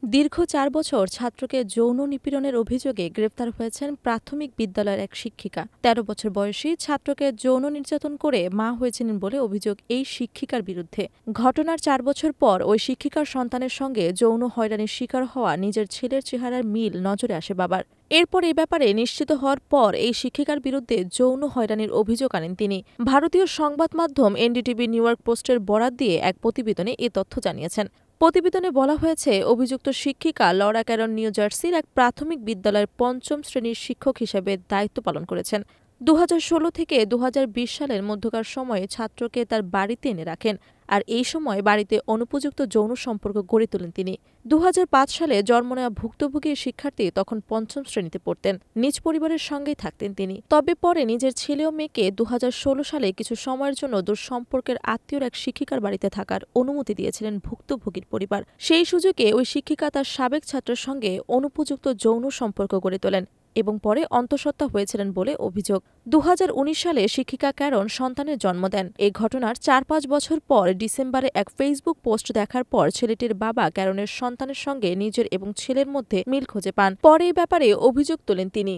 দীর্ঘ ৪ বছর ছাত্রকে যৌন নিপীড়নের অভিযোগে গ্রেপ্তার হয়েছেন প্রাথমিক বিদ্যালয়ের এক শিক্ষিকা। ১৩ বছর বয়সী ছাত্রকে যৌন নির্যাতন করে মা হয়েছিলেন বলে অভিযোগ এই শিক্ষিকার বিরুদ্ধে। ঘটনার ৪ বছর পর ওই শিক্ষিকার সন্তানের সঙ্গে যৌন হয়রানির শিকার হওয়া নিজের ছেলের চেহারার মিল নজরে আসে বাবার। এরপর এই ব্যাপারে নিশ্চিত হওয়ার পর এই শিক্ষিকার বিরুদ্ধে যৌন হয়রানির অভিযোগ আনেন তিনি। ভারতীয় সংবাদ মাধ্যম এনডিটিভি নিউ ইয়র্ক পোস্টের বরাত দিয়ে এক প্রতিবেদনে এ তথ্য জানিয়েছেন। প্রতিবেদনে বলা হয়েছে, অভিযুক্ত শিক্ষিকা লরা ক্যারন নিউ জার্সির এক প্রাথমিক বিদ্যালয়ের ৫ম শ্রেণীর শিক্ষক হিসেবে দায়িত্ব পালন করেছেন। ২০১৬ থেকে ২০২০ সালের মধ্যকার সময়ে ছাত্রকে তার বাড়িতে এনে রাখেন, আর এই সময় বাড়িতে অনুপযুক্ত যৌন সম্পর্ক গড়ে তোলেন তিনি। ২০০৫ সালে জন্ম নেওয়া ভুক্তভোগী শিক্ষার্থী তখন ৫ম শ্রেণীতে পড়তেন। নিজ পরিবারের সঙ্গেই থাকতেন তিনি। তবে পরে নিজের ছেলে ও মেয়েকে ২০১৬ সালে কিছু সময়ের জন্য দূরসম্পর্কের আত্মীয়র এক শিক্ষিকার বাড়িতে থাকার অনুমতি দিয়েছিলেন ভুক্তভোগীর পরিবার। সেই সুযোগে ওই শিক্ষিকা তার সাবেক ছাত্রের সঙ্গে অনুপযুক্ত যৌন সম্পর্ক গড়ে তোলেন এবং পরে অন্তঃসত্ত্বা হয়েছিলেন বলে অভিযোগ। ২০১৯ সালে শিক্ষিকা ক্যারন সন্তানের জন্ম দেন। এই ঘটনার ৪-৫ বছর পর ডিসেম্বরে এক ফেসবুক পোস্ট দেখার পর ছেলেটির বাবা ক্যারনের সন্তানের সঙ্গে নিজের এবং ছেলের মধ্যে মিল খুঁজে পান। পরে এই ব্যাপারে অভিযোগ তোলেন তিনি।